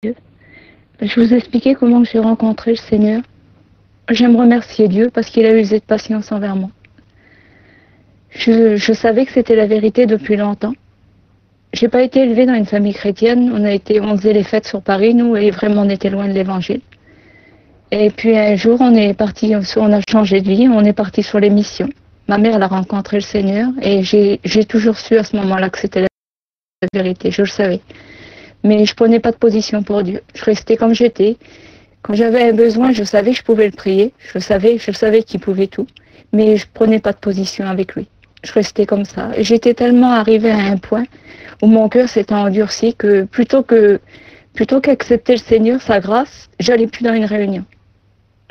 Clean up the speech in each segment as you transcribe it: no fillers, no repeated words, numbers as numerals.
Dieu. Je vous expliquais comment j'ai rencontré le Seigneur. J'aime remercier Dieu parce qu'il a usé de patience envers moi. Je savais que c'était la vérité depuis longtemps. J'ai pas été élevée dans une famille chrétienne. On faisait les fêtes sur Paris, nous, et vraiment on était loin de l'évangile. Et puis un jour, on a changé de vie, on est parti sur les missions. Ma mère, elle a rencontré le Seigneur et j'ai toujours su à ce moment-là que c'était la vérité, je le savais. Mais je prenais pas de position pour Dieu. Je restais comme j'étais. Quand j'avais un besoin, je savais que je pouvais le prier. Je savais qu'il pouvait tout. Mais je prenais pas de position avec lui. Je restais comme ça. Et j'étais tellement arrivée à un point où mon cœur s'était endurci que plutôt qu'accepter le Seigneur, sa grâce, j'allais plus dans une réunion.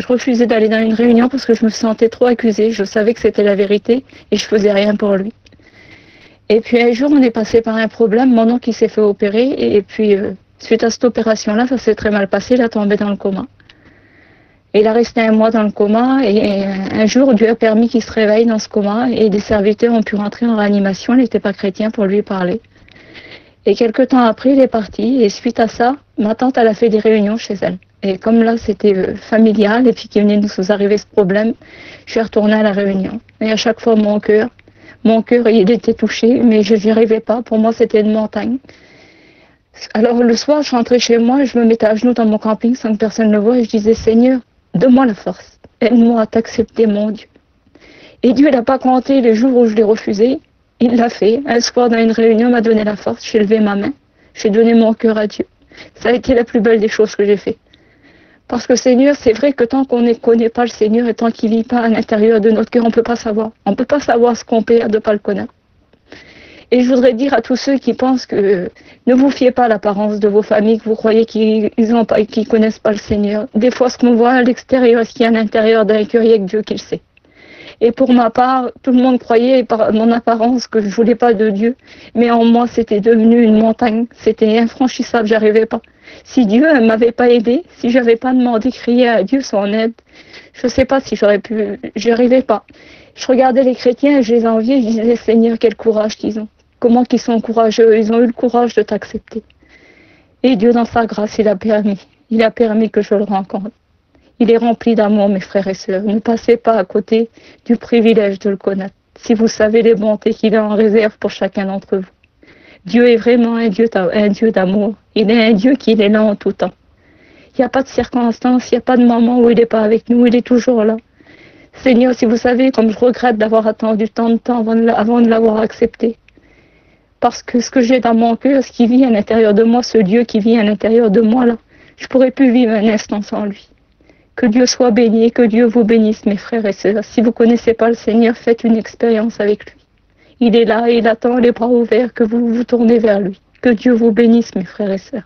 Je refusais d'aller dans une réunion parce que je me sentais trop accusée. Je savais que c'était la vérité et je faisais rien pour lui. Et puis un jour, on est passé par un problème. Mon oncle qui s'est fait opérer et puis suite à cette opération-là, ça s'est très mal passé. Il a tombé dans le coma. Et il a resté un mois dans le coma et un jour, Dieu a permis qu'il se réveille dans ce coma et des serviteurs ont pu rentrer en réanimation. Il n'était pas chrétien pour lui parler. Et quelques temps après, il est parti et suite à ça, ma tante, elle a fait des réunions chez elle. Et comme là, c'était familial et puis qu'il venait de nous arriver ce problème, je suis retournée à la réunion. Et à chaque fois, mon cœur, il était touché, mais je n'y arrivais pas. Pour moi, c'était une montagne. Alors, le soir, je rentrais chez moi, je me mettais à genoux dans mon camping sans que personne ne le voie et je disais, Seigneur, donne-moi la force. Aide-moi à t'accepter, mon Dieu. Et Dieu n'a pas compté les jours où je l'ai refusé. Il l'a fait. Un soir, dans une réunion, il m'a donné la force. J'ai levé ma main. J'ai donné mon cœur à Dieu. Ça a été la plus belle des choses que j'ai fait. Parce que Seigneur, c'est vrai que tant qu'on ne connaît pas le Seigneur et tant qu'il ne vit pas à l'intérieur de notre cœur, on ne peut pas savoir. On ne peut pas savoir ce qu'on perd de ne pas le connaître. Et je voudrais dire à tous ceux qui pensent que ne vous fiez pas à l'apparence de vos familles, que vous croyez qu'ils ne connaissent pas le Seigneur. Des fois, ce qu'on voit à l'extérieur, ce qu'il y a à l'intérieur d'un cœur, il n'y a que Dieu qui le sait. Et pour ma part, tout le monde croyait par mon apparence que je ne voulais pas de Dieu. Mais en moi, c'était devenu une montagne. C'était infranchissable, j'arrivais pas. Si Dieu ne m'avait pas aidé, si j'avais pas demandé, crié à Dieu son aide, je ne sais pas si j'aurais pu, j'y arrivais pas. Je regardais les chrétiens et je les enviais, je disais, Seigneur, quel courage qu'ils ont. Comment qu'ils sont courageux, ils ont eu le courage de t'accepter. Et Dieu, dans sa grâce, il a permis que je le rencontre. Il est rempli d'amour, mes frères et sœurs. Ne passez pas à côté du privilège de le connaître. Si vous savez les bontés qu'il a en réserve pour chacun d'entre vous. Dieu est vraiment un Dieu d'amour. Il est un Dieu qui est là en tout temps. Il n'y a pas de circonstance, il n'y a pas de moment où il n'est pas avec nous, il est toujours là. Seigneur, si vous savez, comme je regrette d'avoir attendu tant de temps avant de l'avoir accepté. Parce que ce que j'ai dans mon cœur, ce qui vit à l'intérieur de moi, ce Dieu qui vit à l'intérieur de moi, là, je ne pourrais plus vivre un instant sans lui. Que Dieu soit béni, que Dieu vous bénisse, mes frères et sœurs. Si vous ne connaissez pas le Seigneur, faites une expérience avec lui. Il est là, il attend les bras ouverts que vous vous tournez vers lui. Que Dieu vous bénisse, mes frères et sœurs.